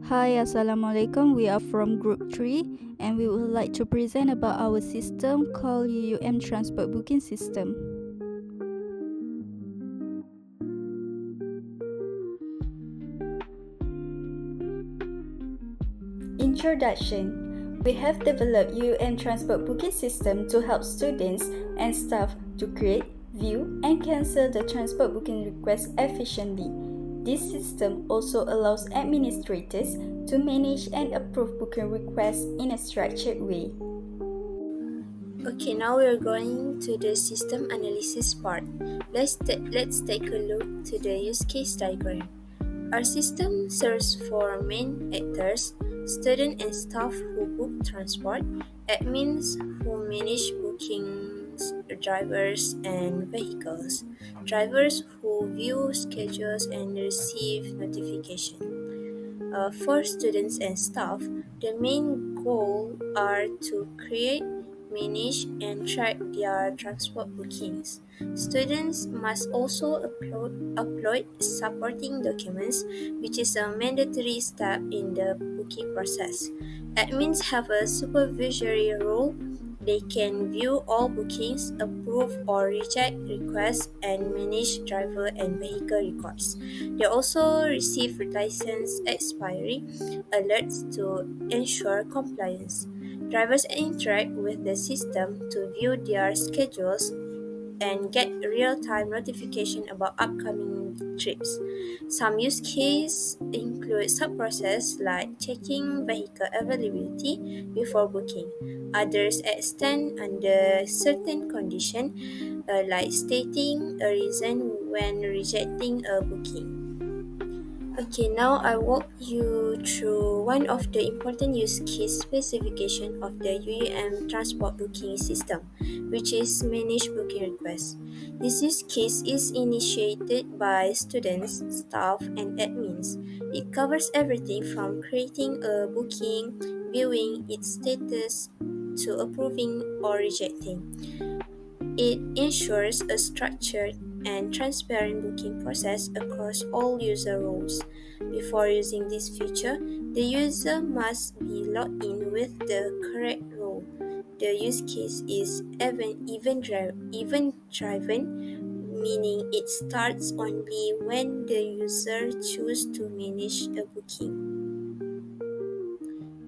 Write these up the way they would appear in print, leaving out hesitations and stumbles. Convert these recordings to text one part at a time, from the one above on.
Hi, Assalamualaikum. We are from Group 3 and we would like to present about our system called UUM Transport Booking System. Introduction. We have developed UUM Transport Booking System to help students and staff to create, view, and cancel the transport booking requests efficiently. This system also allows administrators to manage and approve booking requests in a structured way. Okay, now we're going to the system analysis part. Let's take a look to the use case diagram. Our system serves for main actors, students and staff who book transport, admins who manage bookings, drivers and vehicles, drivers who view schedules and receive notification. For students and staff, the main goal are to create, manage, and track their transport bookings. Students must also upload supporting documents, which is a mandatory step in the booking process. Admins have a supervisory role. They can view all bookings, approve or reject requests, and manage driver and vehicle records. They also receive license expiry alerts to ensure compliance. Drivers interact with the system to view their schedules and get real-time notification about upcoming trips. Some use cases include sub-process like checking vehicle availability before booking. Others extend under certain conditions, like stating a reason when rejecting a booking. Okay, now I walk you through one of the important use case specification of the UUM transport booking system, which is managed booking requests. This use case is initiated by students, staff, and admins. It covers everything from creating a booking, viewing its status, to approving or rejecting. It ensures a structured and transparent booking process across all user roles. Before using this feature, the user must be logged in with the correct role. The use case is event-driven, meaning it starts only when the user chooses to manage a booking.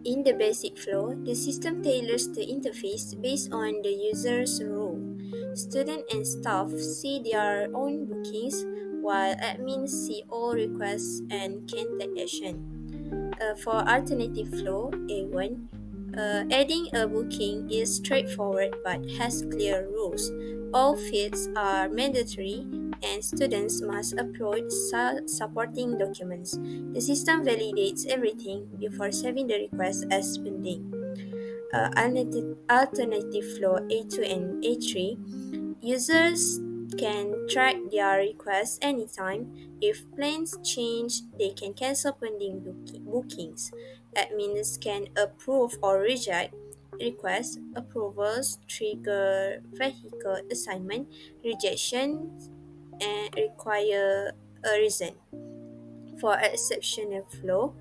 In the basic flow, the system tailors the interface based on the user's role. Students and staff see their own bookings, while admins see all requests and can take action. For alternative flow, A1, adding a booking is straightforward but has clear rules. All fields are mandatory and students must upload supporting documents. The system validates everything before saving the request as pending. Alternative flow A2 and A3, users can track their requests anytime. If plans change, they can cancel pending bookings. Admins can approve or reject requests. Approvals trigger vehicle assignment. Rejections and require a reason. For exceptional flow,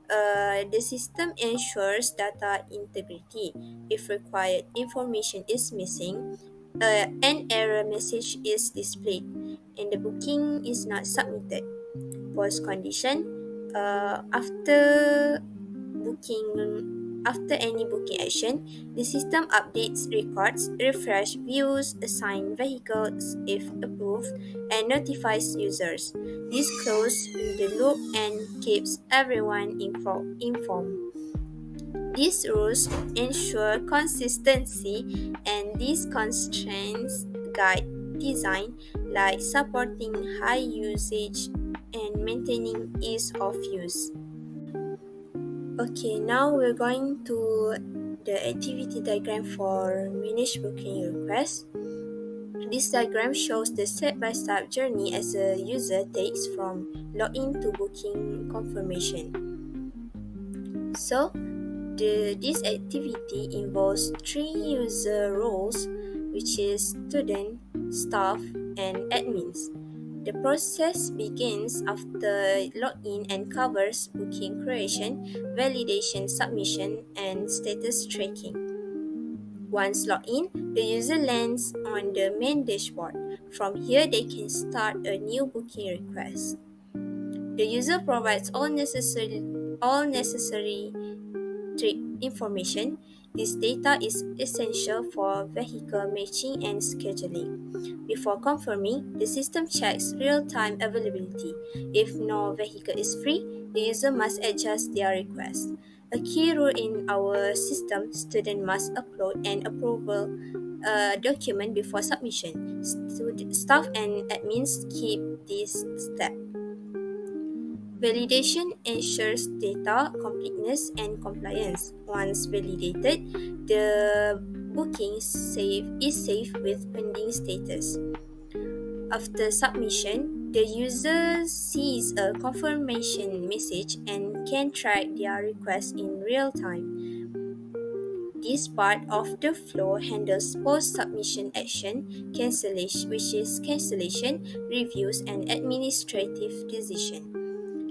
the system ensures data integrity. If required information is missing, an error message is displayed and the booking is not submitted. Post condition, after any booking action, the system updates records, refresh views, assign vehicles if approved, and notifies users. This closes the loop and keeps everyone informed. These rules ensure consistency, and these constraints guide design, like supporting high usage and maintaining ease of use. Okay, now we're going to the activity diagram for managed booking request. This diagram shows the step-by-step journey as a user takes from login to booking confirmation. So, this activity involves three user roles, which is student, staff, and admins. The process begins after login and covers booking creation, validation, submission, and status tracking. Once logged in, the user lands on the main dashboard. From here, they can start a new booking request. The user provides all necessary trip information. This data is essential for vehicle matching and scheduling. Before confirming, the system checks real-time availability. If no vehicle is free, the user must adjust their request. A key rule in our system: student must upload an approval document before submission. Staff and admins keep this step. Validation ensures data completeness and compliance. Once validated, the booking is safe with pending status. After submission, the user sees a confirmation message and can track their request in real time. This part of the flow handles post-submission action, cancellation, which is cancellation, reviews, and administrative decision.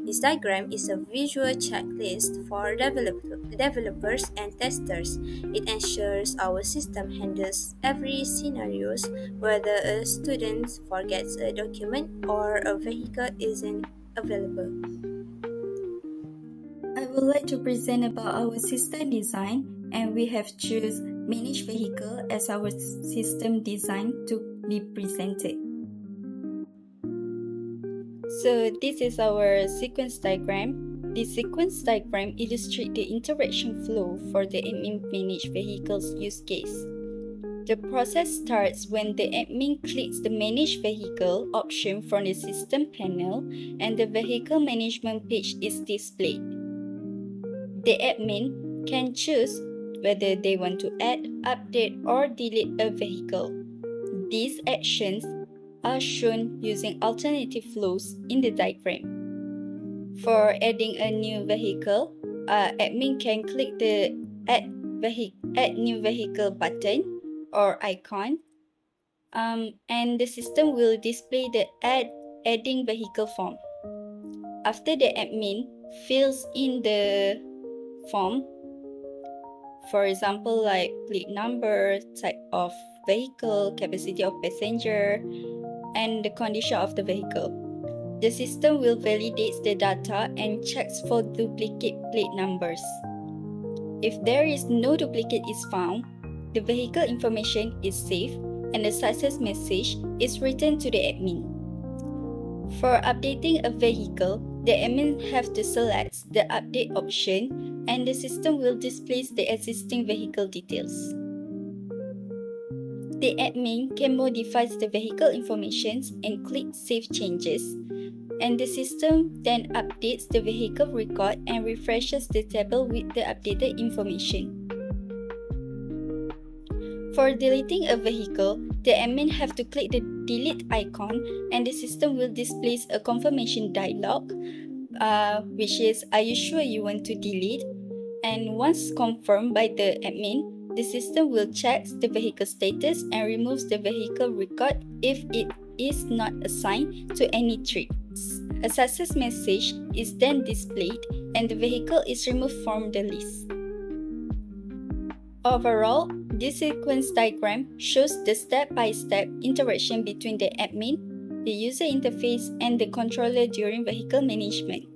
This diagram is a visual checklist for developers and testers. It ensures our system handles every scenario, whether a student forgets a document or a vehicle isn't available. I would like to present about our system design, and we have chosen Manage Vehicle as our system design to be presented. So this is our sequence diagram. This sequence diagram illustrates the interaction flow for the admin Manage Vehicles use case. The process starts when the admin clicks the Manage Vehicle option from the system panel and the vehicle management page is displayed. The admin can choose whether they want to add, update, or delete a vehicle. These actions are shown using alternative flows in the diagram. For adding a new vehicle, admin can click the Add New Vehicle button or icon, and the system will display the Adding Vehicle form. After the admin fills in the form, for example, like plate number, type of vehicle, capacity of passenger, and the condition of the vehicle, the system will validate the data and checks for duplicate plate numbers. If there is no duplicate is found, the vehicle information is saved and the success message is returned to the admin. For updating a vehicle, the admin have to select the update option and the system will display the existing vehicle details. The admin can modify the vehicle information and click Save Changes, and the system then updates the vehicle record and refreshes the table with the updated information. For deleting a vehicle, the admin have to click the delete icon and the system will display a confirmation dialog, which is, are you sure you want to delete? And once confirmed by the admin, the system will check the vehicle status and removes the vehicle record if it is not assigned to any trips. A success message is then displayed and the vehicle is removed from the list. Overall, this sequence diagram shows the step-by-step interaction between the admin, the user interface, and the controller during vehicle management.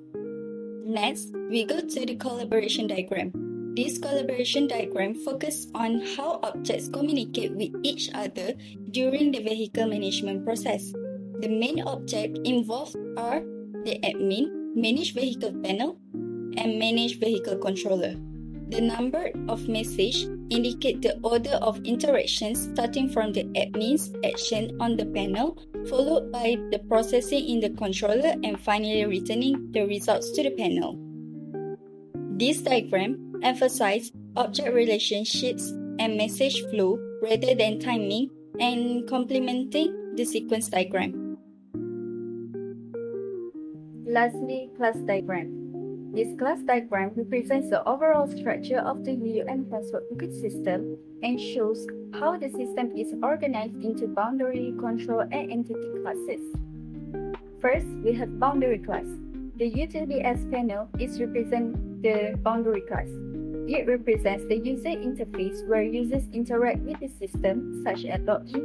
Next, we go to the collaboration diagram. This collaboration diagram focuses on how objects communicate with each other during the vehicle management process. The main objects involved are the admin, Manage Vehicle panel, and Manage Vehicle controller. The number of messages indicate the order of interactions starting from the admin's action on the panel, followed by the processing in the controller, and finally returning the results to the panel. This diagram emphasizes object relationships and message flow rather than timing and complementing the sequence diagram. Lastly, class diagram. This class diagram represents the overall structure of the UUM transport booking system and shows how the system is organized into boundary, control, and entity classes. First, we have boundary class. The UTBS panel is represent the boundary class. It represents the user interface where users interact with the system, such as login,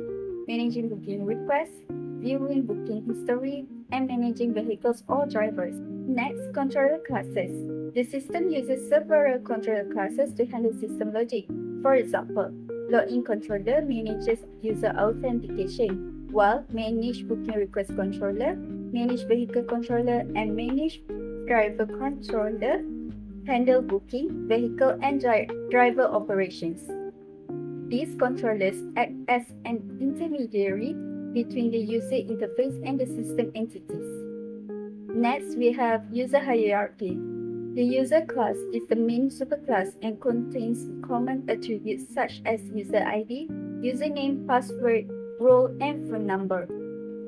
managing booking requests, viewing booking history, and managing vehicles or drivers. Next, controller classes. The system uses several controller classes to handle system logic. For example, login controller manages user authentication, while manage booking request controller, manage vehicle controller, and manage driver controller handle booking, vehicle, and driver operations. These controllers act as an intermediary between the user interface and the system entities. Next, we have user hierarchy. The user class is the main superclass and contains common attributes such as user ID, username, password, role, and phone number.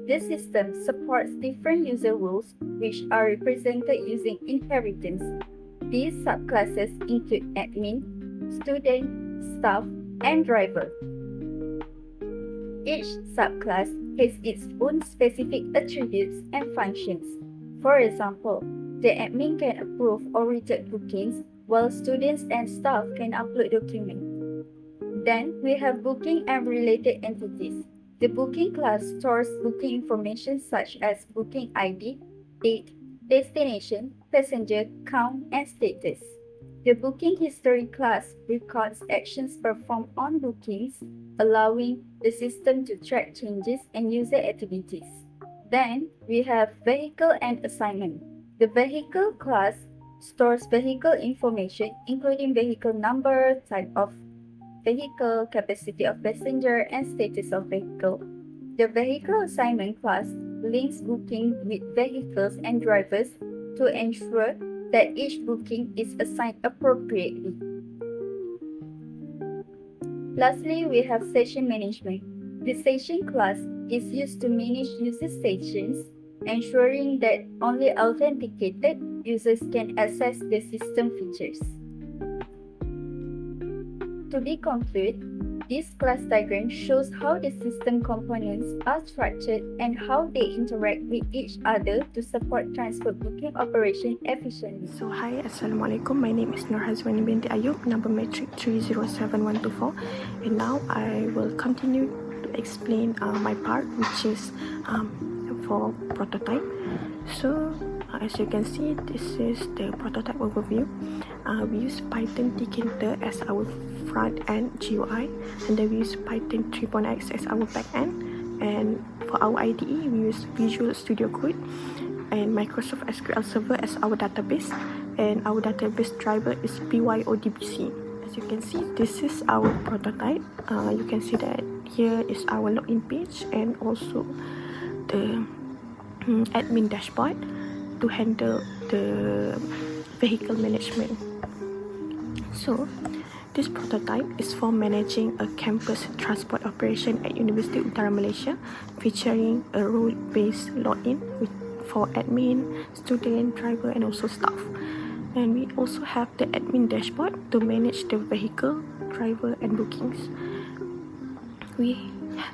This system supports different user roles which are represented using inheritance. These subclasses include admin, student, staff, and driver. Each subclass has its own specific attributes and functions. For example, the admin can approve or reject bookings, while students and staff can upload documents. Then, we have booking and related entities. The booking class stores booking information such as booking ID, date, destination, passenger, count, and status. The booking history class records actions performed on bookings, allowing the system to track changes and user activities. Then, we have vehicle and assignment. The vehicle class stores vehicle information including vehicle number, type of vehicle, capacity of passenger, and status of vehicle. The vehicle assignment class links booking with vehicles and drivers to ensure that each booking is assigned appropriately. Lastly, we have session management. The session class is used to manage user sessions, ensuring that only authenticated users can access the system features. To be concluded, this class diagram shows how the system components are structured and how they interact with each other to support transport booking operation efficiently. So hi, Assalamualaikum. My name is HAZWANI binti AYOB, number matric 307124, and now I will continue to explain my part, which is for prototype. So as you can see, this is the prototype overview. We use Python Tkinter as our front end GUI, and then we use Python 3.x as our back end. And for our IDE, we use Visual Studio Code and Microsoft SQL Server as our database, and our database driver is PYODBC. As you can see, this is our prototype. You can see that here is our login page and also the admin dashboard to handle the vehicle management. So this prototype is for managing a campus transport operation at University Utara Malaysia, featuring a role-based login for admin, student, driver, and also staff. And we also have the admin dashboard to manage the vehicle, driver, and bookings. We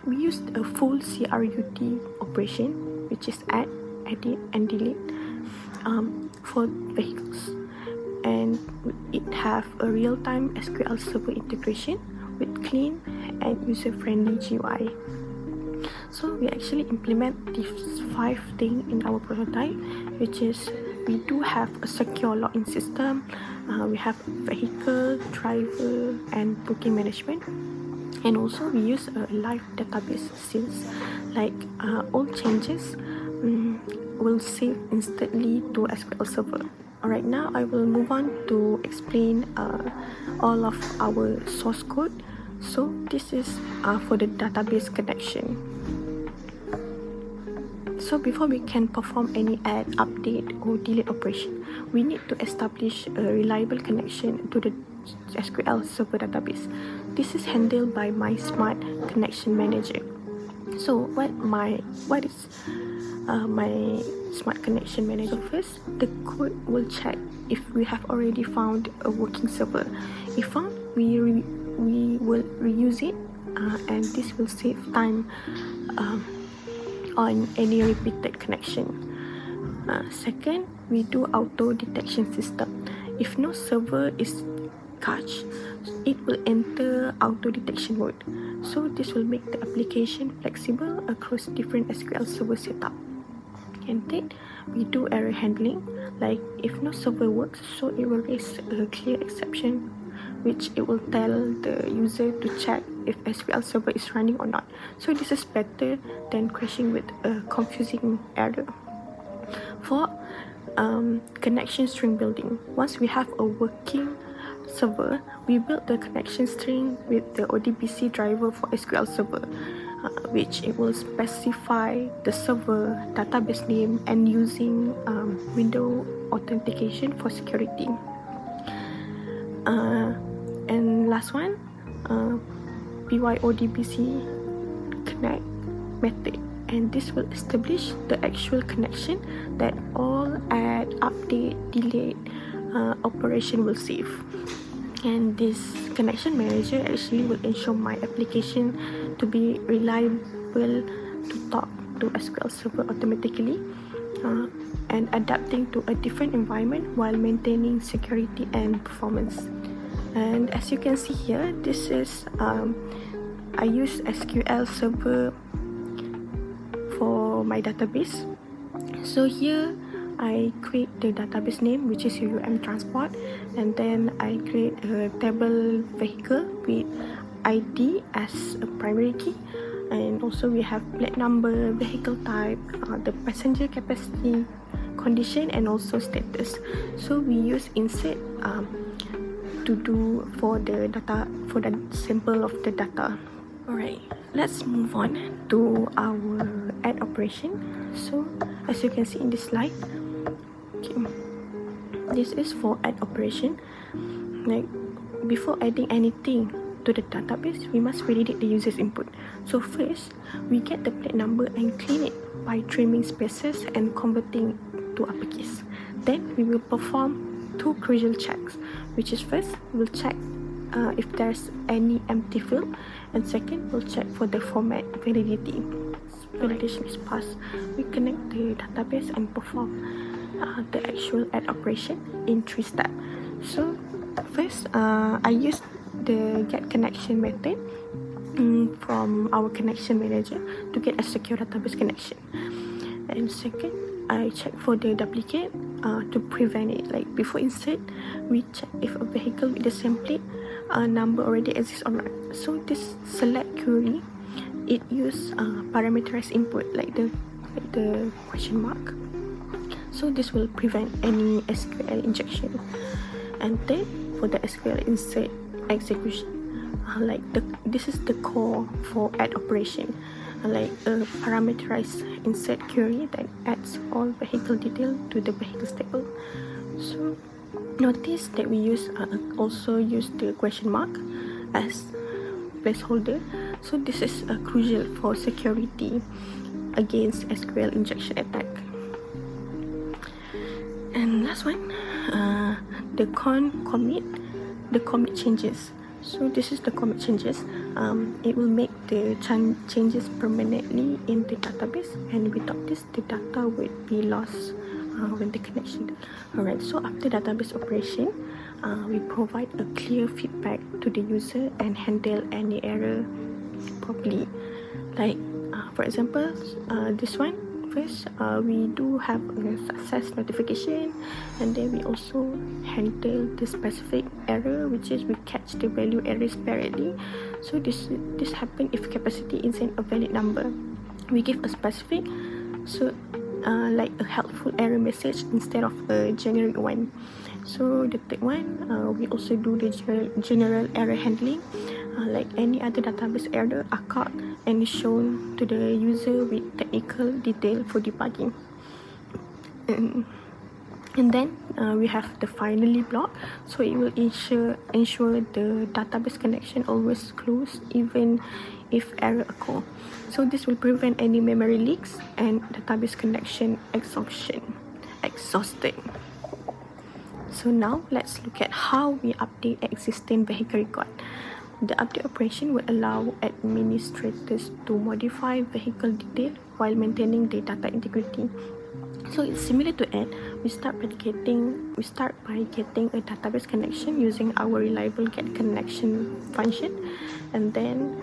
used a full CRUD operation, which is add, edit, and delete for vehicles. And it have a real-time SQL Server integration with clean and user-friendly GUI. So we actually implement these 5 things in our prototype, which is we do have a secure login system, we have vehicle, driver, and booking management, and also we use a live database since like all changes will save instantly to SQL Server. Alright, now I will move on to explain all of our source code. So this is for the database connection. So before we can perform any add, update, or delete operation, we need to establish a reliable connection to the SQL Server database. This is handled by my Smart Connection Manager. So what is my Smart Connection Manager? First, the code will check if we have already found a working server. If found, we will reuse it, and this will save time on any repeated connection. Second, we do auto detection system. If no server is catched, it will enter auto detection mode. So this will make the application flexible across different SQL server setup. And third, we do error handling. Like if no server works, so it will raise a clear exception, which it will tell the user to check if SQL server is running or not. So this is better than crashing with a confusing error. For connection string building, once we have a working server, we build the connection string with the ODBC driver for SQL server, which it will specify the server database name and using window authentication for security. And last one, BYODBC connect method, and this will establish the actual connection that all add, update, delete operation will save. And this connection manager actually will ensure my application to be reliable to talk to SQL server automatically and adapting to a different environment while maintaining security and performance. And as you can see here, this is I use SQL server for my database. So here I create the database name, which is UUM transport, and then I create a table vehicle with ID as a primary key, and also we have plate number, vehicle type, the passenger capacity, condition, and also status. So we use insert to do for the data, for the sample of the data. Alright, let's move on to our add operation. So as you can see in this slide, okay, this is for add operation. Like before adding anything to the database, we must validate the user's input. So first, we get the plate number and clean it by trimming spaces and converting to uppercase. Then we will perform two crucial checks, which is first, we'll check if there's any empty field, and second, we'll check for the format validity. Validation is passed, we connect the database and perform the actual add operation in 3 steps. So first, I use the get connection method from our connection manager to get a secure database connection. And second, I check for the duplicate to prevent it. Like before insert, we check if a vehicle with the same plate number already exists or not. So this select query, it use parameterized input like the question mark. So this will prevent any SQL injection. And then for the SQL insert execution, this is the core for add operation, like a parameterized insert query that adds all vehicle detail to the vehicles table. So notice that we also use the question mark as placeholder. So this is crucial for security against SQL injection attack. And last one, the commit changes. So this is the commit changes. It will make the changes permanently in the database, and without this, the data will be lost when the connection. Alright, so after database operation, we provide a clear feedback to the user and handle any error properly. Like for example, this one. First, we do have a success notification, and then we also handle the specific error, which is we catch the value error separately. So this happen if capacity isn't a valid number. We give a specific, so like a helpful error message instead of a generic one. So the third one, we also do the general error handling. Like any other database error are caught and is shown to the user with technical detail for debugging. And then we have the finally block, so it will ensure the database connection always closed even if error occur. So this will prevent any memory leaks and database connection exhausted. So now let's look at how we update existing vehicle record. The update operation will allow administrators to modify vehicle detail while maintaining the data integrity. So it's similar to add. We start by getting a database connection using our reliable get connection function, and then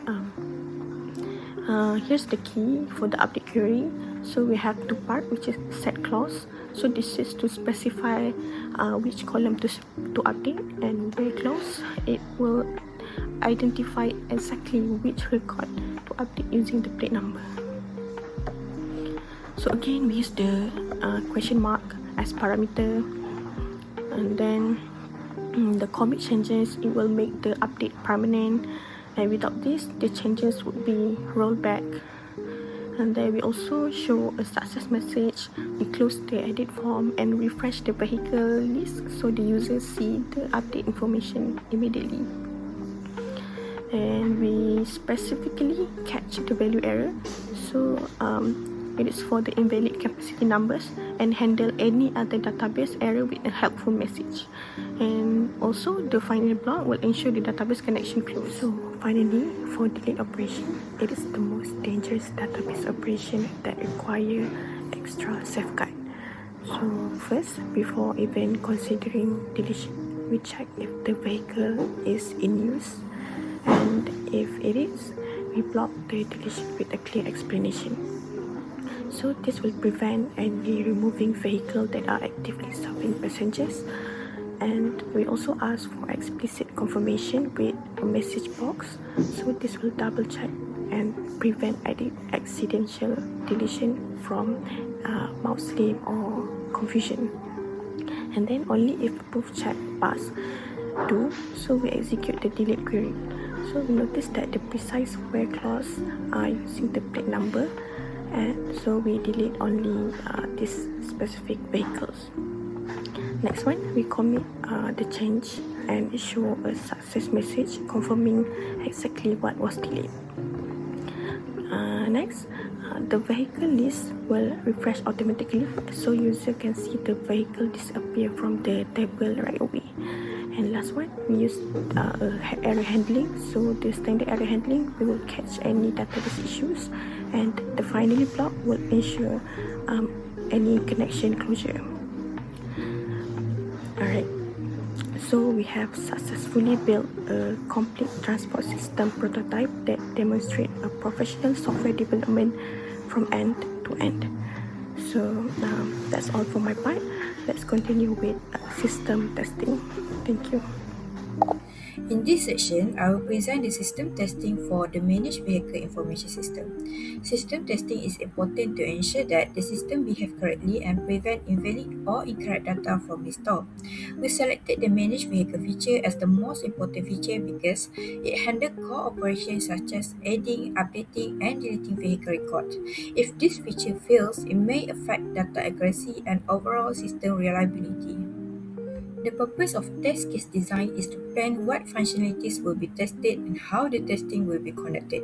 here's the key for the update query. So we have two parts, which is set clause. So this is to specify which column to update, and where clause, it will identify exactly which record to update using the plate number. So again, we use the question mark as parameter, and then the commit changes, it will make the update permanent, and without this, the changes would be rolled back. And then we also show a success message. We close the edit form and refresh the vehicle list so the users see the update information immediately. And we specifically catch the value error. So it is for the invalid capacity numbers, and handle any other database error with a helpful message. And also the final block will ensure the database connection close. So finally, for delete operation, it is the most dangerous database operation that require extra safeguard. So first, before even considering deletion, we check if the vehicle is in use, and if it is, we block the deletion with a clear explanation. So this will prevent any removing vehicles that are actively serving passengers. And we also ask for explicit confirmation with a message box. So this will double check and prevent any accidental deletion from mouse slip or confusion. And then only if proof check pass do, so we execute the delete query. So we notice that the precise where clause are using the plate number, and so we delete only these specific vehicles. Next one, we commit the change and show a success message confirming exactly what was deleted. Next, the vehicle list will refresh automatically, so user can see the vehicle disappear from the table right away. And last one, we use error handling. So the standard error handling, we will catch any database issues, and the finally block will ensure any connection closure. Alright, so we have successfully built a complete transport system prototype that demonstrates a professional software development from end to end. So that's all for my part. Let's continue with system testing. Thank you. In this section, I will present the system testing for the Managed Vehicle Information System. System testing is important to ensure that the system behaves correctly and prevent invalid or incorrect data from being stored. We selected the Managed Vehicle feature as the most important feature because it handles core operations such as adding, updating, and deleting vehicle records. If this feature fails, it may affect data accuracy and overall system reliability. The purpose of test case design is to plan what functionalities will be tested and how the testing will be conducted.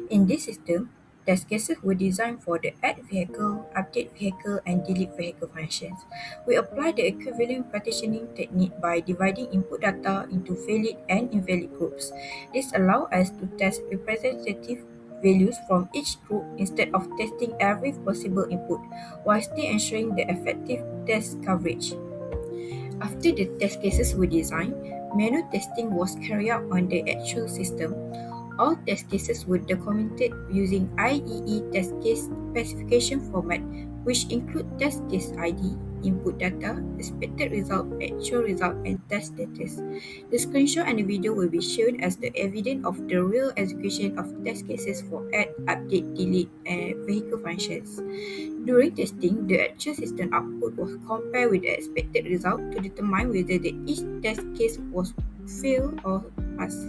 In this system, test cases were designed for the add vehicle, update vehicle, and delete vehicle functions. We apply the equivalent partitioning technique by dividing input data into valid and invalid groups. This allows us to test representative values from each group instead of testing every possible input, while still ensuring the effective test coverage. After the test cases were designed, manual testing was carried out on the actual system. All test cases were documented using IEE test case specification format, which include test case ID, input data, expected result, actual result, and test status. The screenshot and the video will be shown as the evidence of the real execution of test cases for add, update, delete, and vehicle functions. During testing, the actual system output was compared with the expected result to determine whether each test case was failed or passed.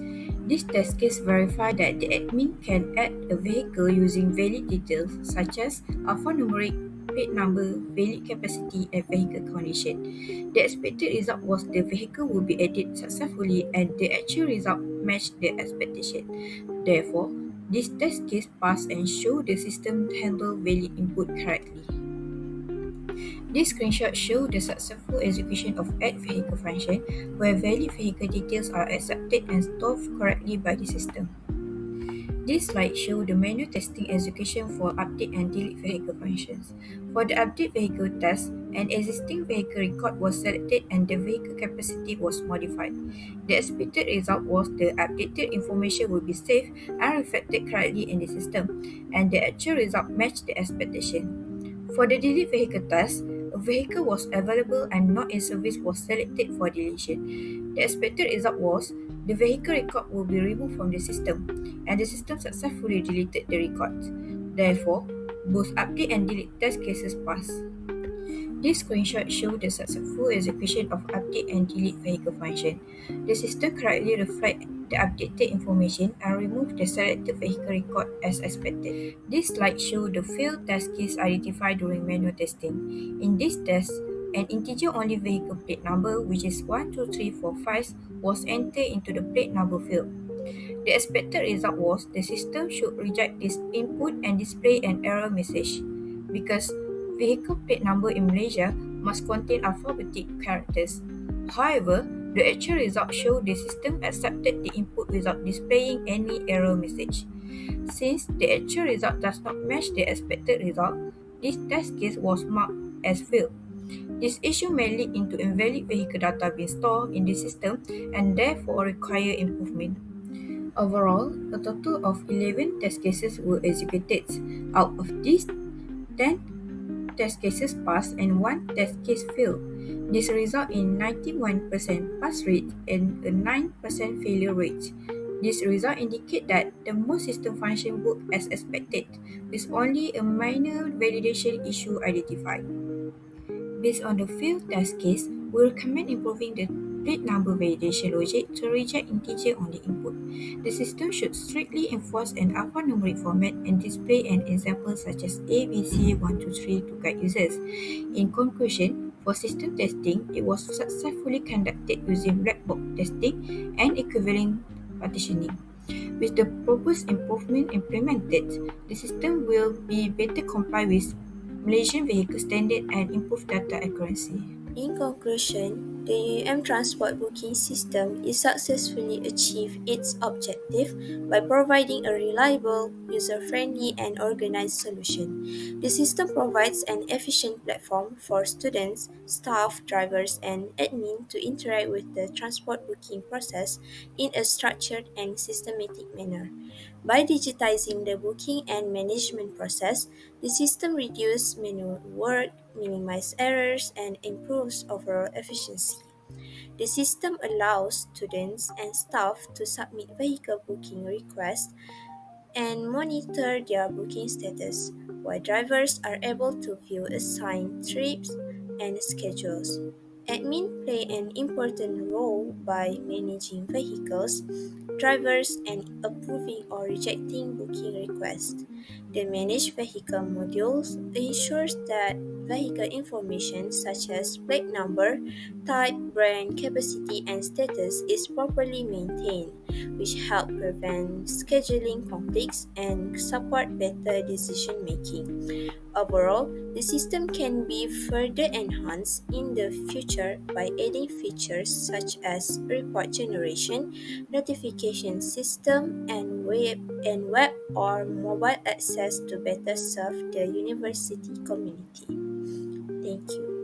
This test case verifies that the admin can add a vehicle using valid details such as alphanumeric, plate number, valid capacity, and vehicle condition. The expected result was the vehicle will be added successfully, and the actual result matched the expectation. Therefore, this test case passed and showed the system handled valid input correctly. This screenshot shows the successful execution of add vehicle function, where valid vehicle details are accepted and stored correctly by the system. This slide shows the manual testing execution for update and delete vehicle functions. For the update vehicle test, an existing vehicle record was selected and the vehicle capacity was modified. The expected result was the updated information will be saved and reflected correctly in the system, and the actual result matched the expectation. For the delete vehicle test, a vehicle was available and not in service was selected for deletion. The expected result was the vehicle record will be removed from the system, and the system successfully deleted the records. Therefore, both update and delete test cases passed. This screenshot shows the successful execution of update and delete vehicle function. The system correctly reflects the updated information and removed the selected vehicle record as expected. This slide shows the failed test case identified during manual testing. In this test, an integer-only vehicle plate number, which is 12345, was entered into the plate number field. The expected result was the system should reject this input and display an error message because vehicle plate number in Malaysia must contain alphabetic characters. However, the actual result showed the system accepted the input without displaying any error message. Since the actual result does not match the expected result, this test case was marked as failed. This issue may lead into invalid vehicle data being stored in the system and therefore require improvement. Overall, a total of 11 test cases were executed. Out of these, 10 test cases passed and 1 test case failed. This resulted in 91% pass rate and a 9% failure rate. This result indicates that the most system function worked as expected, with only a minor validation issue identified. Based on the failed test case, we recommend improving the plate number validation logic to reject integer-only input. The system should strictly enforce an alphanumeric format and display an example such as ABC123 to guide users. In conclusion, for system testing, it was successfully conducted using black box testing and equivalent partitioning. With the proposed improvement implemented, the system will be better comply with Malaysian vehicle standard and improve data accuracy. In conclusion, the UUM transport booking system is successfully achieved its objective by providing a reliable, user-friendly, and organized solution. The system provides an efficient platform for students, staff, drivers, and admin to interact with the transport booking process in a structured and systematic manner. By digitizing the booking and management process, the system reduces manual work, minimizes errors, and improves overall efficiency. The system allows students and staff to submit vehicle booking requests and monitor their booking status, while drivers are able to view assigned trips and schedules. Admin play an important role by managing vehicles, drivers, and approving or rejecting booking requests. The Managed Vehicle modules ensures that vehicle information such as plate number, type, brand, capacity, and status is properly maintained, which help prevent scheduling conflicts and support better decision making. Overall, the system can be further enhanced in the future by adding features such as report generation, notification system, and web or mobile access to better serve the university community. Thank you.